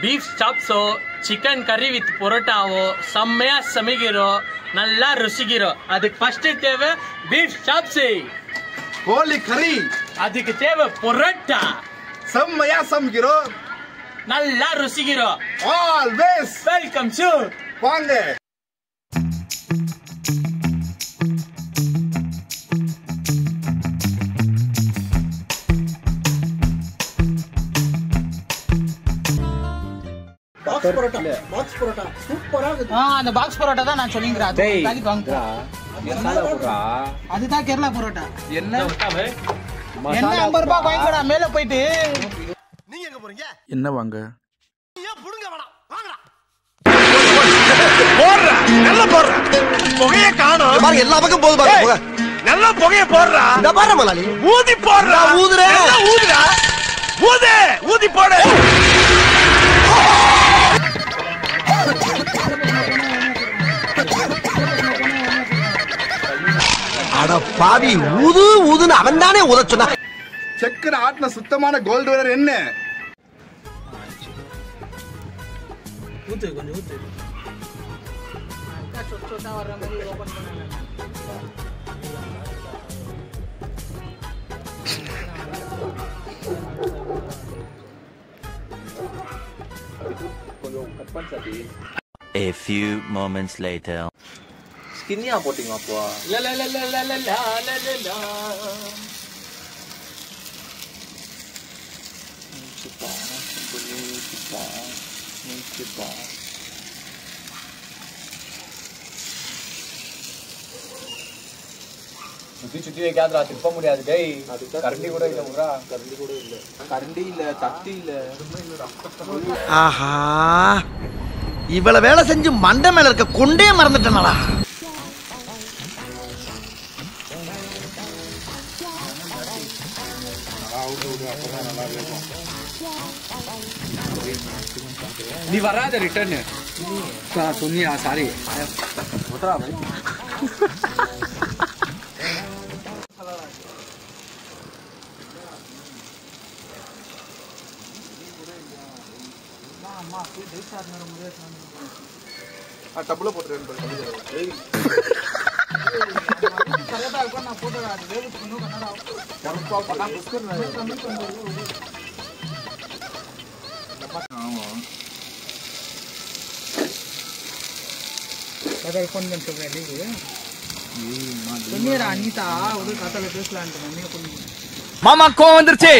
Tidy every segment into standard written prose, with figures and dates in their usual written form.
Beef சாப்ஸோ chicken கறி with பொரோட்டாவோ செம்மையா சமைக்கிறோம், நல்லா ருசிக்கிறோம். அதுக்கு ஃபர்ஸ்ட் தேவை பீஃப் சாப்ஸு, கோழி கறி. அதுக்கு தேவை பொரோட்டா, செம்மையா சமைக்கிறோம், நல்லா ருசிக்கிறோம். ஆல்வேஸ் வெல்கம் டு வாங்க. அந்த பாக்ஸ் பரோட்டா தான் நான் சொல்லிங்கிறேன். அதுதான் கேரளா பரோட்டா. என்ன 50 ரூபாய் வாங்கிடா மேல போயிட்டு. நீங்க எங்க போறீங்க? என்ன வாங்க? புடுங்க வேணாம், வாங்கடா. போடுறா, நல்லா போடுறா. புகைய காணோம் பாருங்க, எல்லா பக்கம் போகுது பாருங்க புகை. நல்லா புகைய போடுறா. இந்த பாரு மலாலி, ஊதி போடுறா. ஊதுறே, ஊதுடா, ஊது, ஊதி போடு. அட பாவி, ஊது ஊதுன்னு அவன் தானே ஊத சொன்னா. செக்கன ஆட்டின சுத்தமான கோல்டு வினர் என்ன? ஊத்து கொஞ்சம் ஊத்து. சொச்சா வர்ற மாதிரி ஓபன் பண்ணல. கொஞ்சம் கட் பண்ணி சாதி. A few moments later. ஸ்கின்னியா போட்டிங்க அப்போ? la la la la la la la la la. சுத்தி சுத்தி வைக்காதடா, திருப்ப முடியாது டேய். கரண்டி கூட இல்ல உரா. கரண்டி கூட இல்ல, கரண்டி இல்ல, தட்டி இல்ல. ஆஹா, இவ்வளவு வேலை செஞ்சு மண்டை மேல இருக்க கொண்டே மறந்துட்டேனடா. நீ வராத ரிட்டர்ன் சொன்னியா? சாரி டபுள போட்டுறேன். அனிதா ஒரு கத்தால பேசலான் மாமா கோவம் வந்துருச்சு.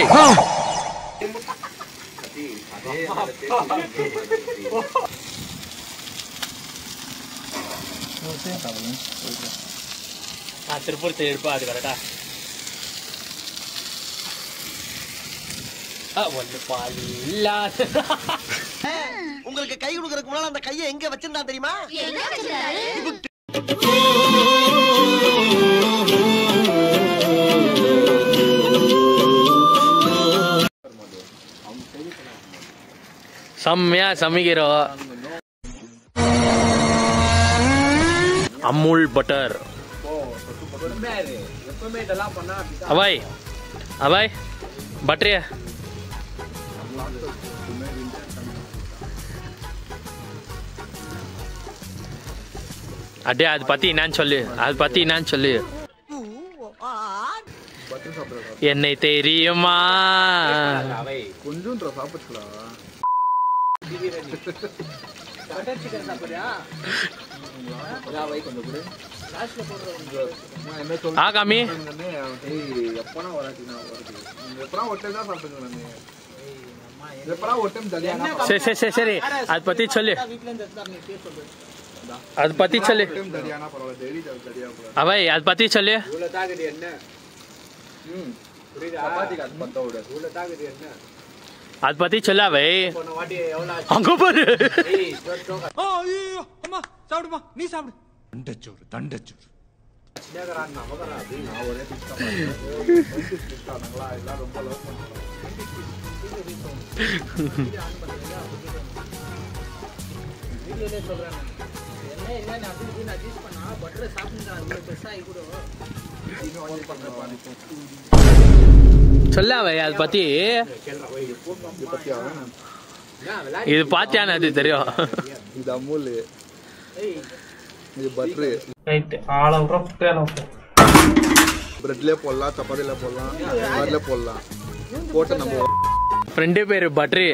திருப்பூர் சைடு எடுப்பா, அது கரெக்டா? ஒன்று பால் இல்லாத. உங்களுக்கு கை கொடுக்கறதுக்கு முன்னால அந்த கையை எங்க வச்சிருந்தா தெரியுமா? செம்மையா சமைக்கிறோம். அமுல் பட்டர். அவாய் அவாய் பட்டரியா அடே, அது பத்தி என்னன்னு சொல்லு, அது பத்தி என்னன்னு சொல்லு. என்னை தெரியுமா? கொஞ்சம் சாப்பிட்டுக்கலாம். காமி சரி சரி, அது பத்தி சொல்லு, அது பத்தி சொல்லு. அவை அது பத்தி சொல்லு. அது பத்தி சொல்ல அவை. அங்க பாரு. அம்மா சாப்பிடுமா, நீ சாப்பிடு. தண்டச்சோறு தண்டச்சோறு. சொல்ல அவை அது பத்தி. இது பாத்தியானு அது தெரியும். இது அமுல், இது பட்டரு. ரைட் ஆளவுற பேனோ பிரெட்ல போடலாம், சப்பாத்தில போடலாம், அதுல போடலாம். போட்டு நம்ம ஃப்ரெண்டு பேரு பட்ரி,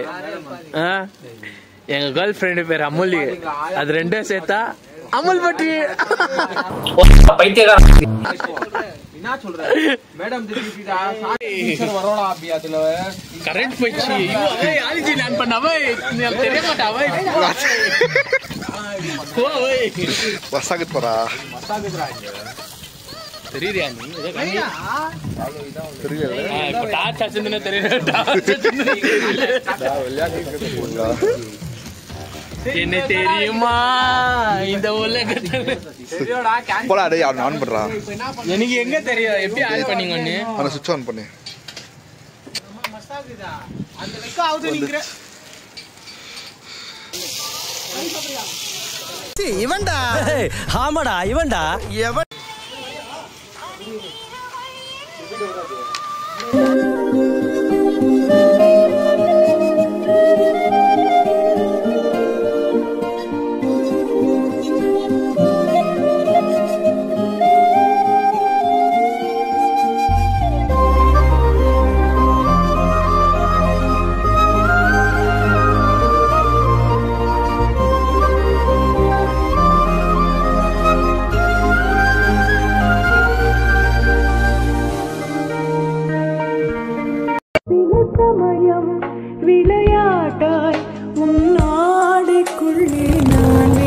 எங்க கேர்ள் ஃப்ரெண்டு பேரு அமுல். அது ரெண்டும் சேர்த்தா அமுல் பட்ரி. என்ன சொல்ற மேடம்? திட்டிட்டா டீச்சர் வரோடா அப்படி அதுல கரண்ட் போயிடுச்சு. ஐயோ ஆலிஜி நான் பண்ணவே எனக்கு தெரிய மாட்டாவே. ஓய் வசாகத் போறா தெரியுறியா நீ? தெரியல. இப்போ டார்ச் அடிச்சுதுன்னு தெரியல. என்ன தெரியுமா இந்த உலகத்துல? போடா டேய், அவன் ஆன் பண்றா. எனக்கு எங்க தெரியும்? எப்படி ஆன் பண்ணீங்க? ஒண்ணு அவனை சுவிட்ச் ஆன் பண்ணு. அந்த லெக்க ஆவுது நிக்கிற. இவன்டா. ஆமாடா இவன்டா. எவன் விளையாட்டாய் உன்னாடைக்குள்ளே நான்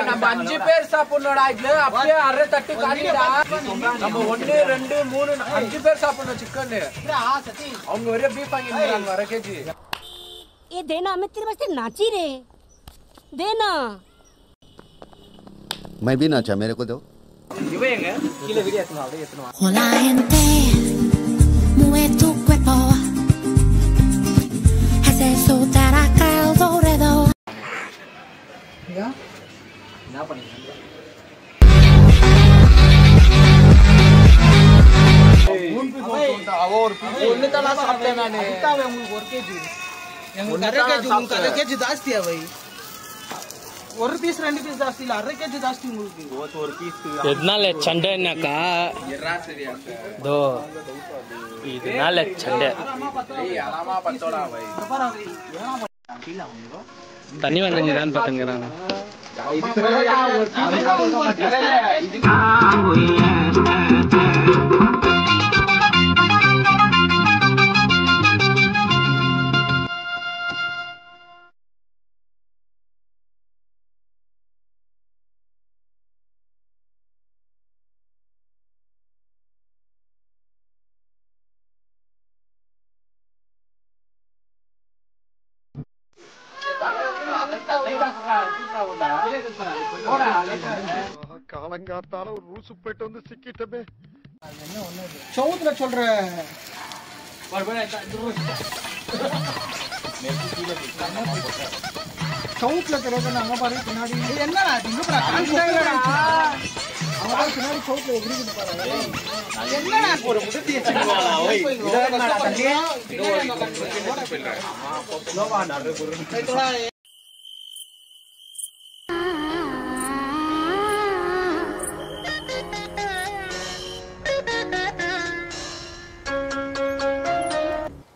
நம்ம 5 பேர் சாப்பிடணும்டா. இதுல அப்படியே அரை தட்டு காலிடா. நம்ம 1 2 3 5 பேர் சாப்பிடணும் சிக்கன். அவங்க ஒரே பீஃப் வாங்கிருக்காங்க அரை கேஜி. ये देना, मैं तेरे वास्ते नाची रे, देना. मैं भी नाचा, मेरे को दो. இவன் எங்க கீழ வீடியோ எடுத்துனோம், அப்படியே எடுத்துனோம். Hola gente, mueve tu cuerpo, hace soltar acá el alrededor. என்ன பண்ணீங்க? அவ ஒரு பீஸ் ஒண்ணு தான் சாப்பிட்டேன் நானு. அதாவே உங்களுக்கு 1 கேஜி. உங்களுக்கு 1/2 கேஜி, உங்களுக்கு 1/2 கேஜி ஜாஸ்தியா வை. ஒரு பீஸ் 2 பீஸ் ஜாஸ்தி இல்ல, 1/2 கேஜி ஜாஸ்தி உங்களுக்கு. ஒரு பீஸ் எதனால சண்டைனாக்கா எறா சரியா தோ இதனால சண்டை. ஏய் அலாமா பத்தோடா வை. பாரு வை. ஏனா தண்ணி வாங்கிதான் பாத்துங்கறாங்க. காலங்காத்தால ஒரு ரூசு போயிட்டு வந்து சிக்கிட்டமே. சவுத்துல சொல்ற சவுத்துல தெரியாது. அங்க பாரு பின்னாடி என்னடா இங்க பாரு கான்ஸ்டன்டா அங்க பாரு பின்னாடி சவுத்துல எகிரிட்டு பாரு. என்னடா ஒரு முட்டி வச்சிருக்காங்க. ஓய் இதெல்லாம் தண்ணி லோவா நாடு குரு.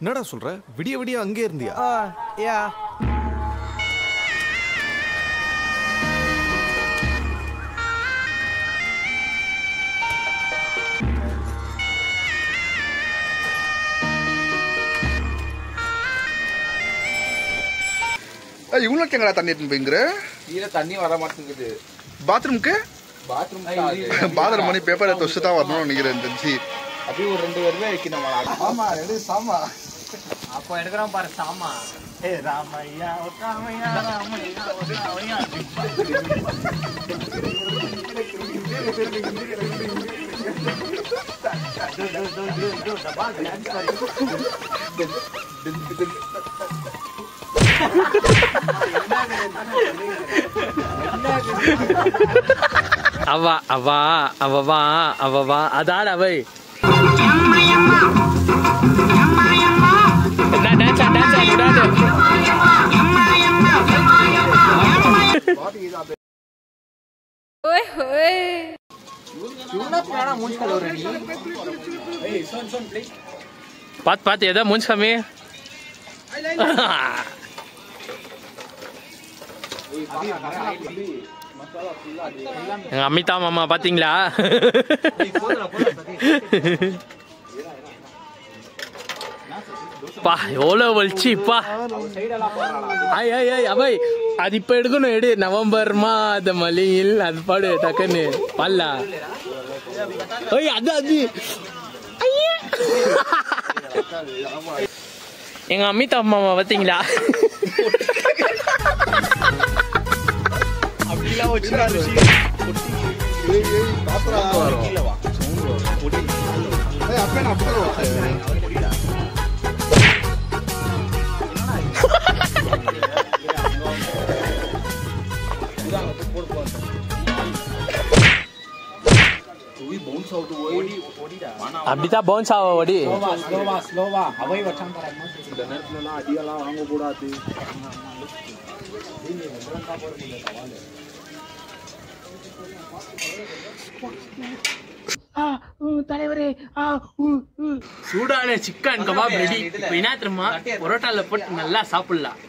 என்னடா சொல்ற? விடிய விடிய அங்கே இருந்தியா? யா இவங்களுக்கு எங்கடா தண்ணி எடுத்துன்னு போய்ங்கிற? கீழே தண்ணி வர மாட்டேங்குது. பாத்ரூம்க்கு பாத்ரூம் பண்ணி பேப்பரை தொச்சு தான் வரணும்னு நினைக்கிறேன். தெரிஞ்சு அப்படியே ஒரு 2 பேருமே வைக்கணும். ஆமா ரெண்டு சாமா அப்போ எடுக்கிறோம் பாரு சாமா. ராமையா ராமையா ராமையா ராமையா அவா அவா அவவா அவவா அதான் அவை பாத்து பாத்து ஏதோ மூஞ்சி கம்மி எங்க அமிதா மாமா பாத்தீங்களா பா எவ்வளவு வலிச்சு பா ஐய் ஐய் ஐய் அவை அது இப்ப எடுக்கணும் எடு நவம்பர் மாத மலையில் அது பாடு டக்குன்னு பல்லா ஐய் அது அது எங்க அமிதா மாமா பாத்தீங்களா அப்படிலாம் வச்சுறாரு அப்படிதான் பவுன்ஸ் ஆவ ஓடி ஸ்லோவா அவை வச்சான் பாருங்க இந்த நேரத்துல எல்லாம் அடியெல்லாம் வாங்க கூடாது தலைவரே சூடான சிக்கன் கபாப் ரெடி. இப்போ என்ன தெரியுமா, பரோட்டால போட்டு நல்லா சாப்பிடலாம்.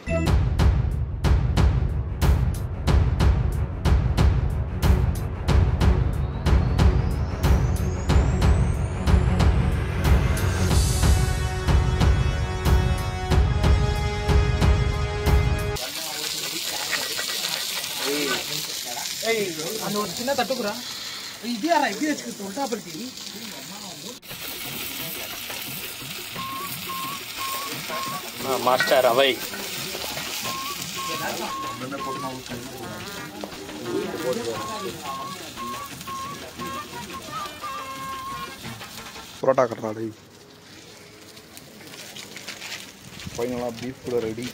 அந்த ஒரு சின்ன தட்டுக்குறா இடியாரா இப்படி வச்சுக்க தொட்டாப்படுத்தி மாஸ்டர் அவை பரோட்டா கட்டுறா டேய். ஃபைனலாக பீஃப் கூட ரெடி.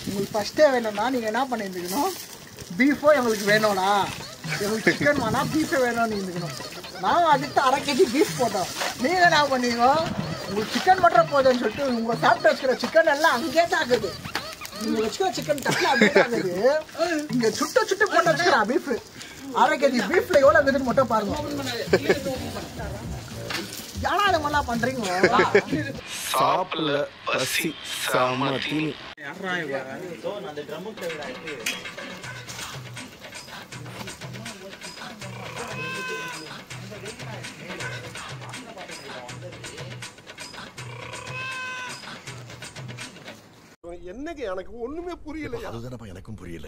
உங்களுக்கு ஃபர்ஸ்டே வேணும்னா நீங்க என்ன பண்ணியிருந்துக்கணும், பீஃபோ எங்களுக்கு வேணும்னா, எங்களுக்கு சிக்கன் வேணா பீஃபே வேணும்னு இருந்துக்கணும். நாங்கள் அதுக்கு 1/2 kg பீஃப் போட்டோம். நீங்கள் என்ன பண்ணீங்க, உங்களுக்கு சிக்கன் மட்டும் போதும்னு சொல்லிட்டு உங்கள் சாப்பிட்டு வச்சுக்கிற சிக்கன் எல்லாம் அங்கேயே தாக்குது. நீங்கள் வச்சுக்கிற சிக்கன் தட்டில் அப்படியே தாக்குது. இங்கே சுட்டு சுட்டு போட்டு வச்சுக்கிறா பீஃப். 1/2 kg பீஃப்ல எவ்வளோ இருக்குதுன்னு மட்டும் பாருங்க. யாரா அது மாதிரிலாம் பண்றீங்க? சாப்பிடல பசி சாமத்தின் என்னங்க எனக்கு ஒண்ணுமே புரியல. அதுதானப்பா எனக்கும் புரியல.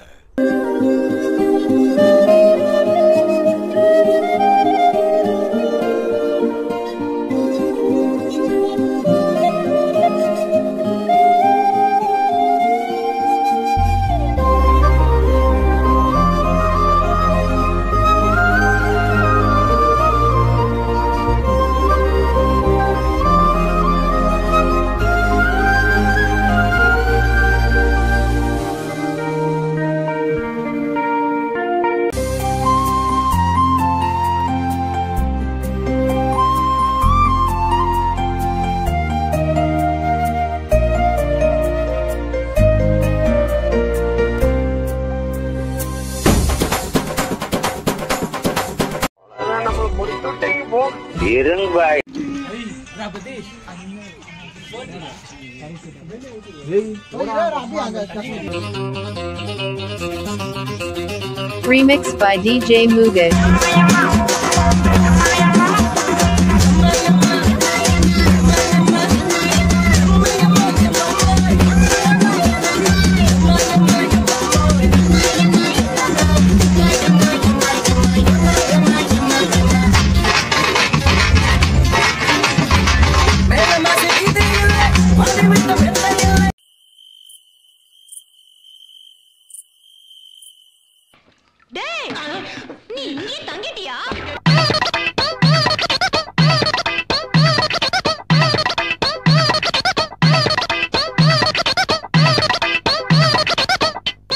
Remixed by DJ Muget. With the டேய் நீ இங்கே தங்கிட்டியா?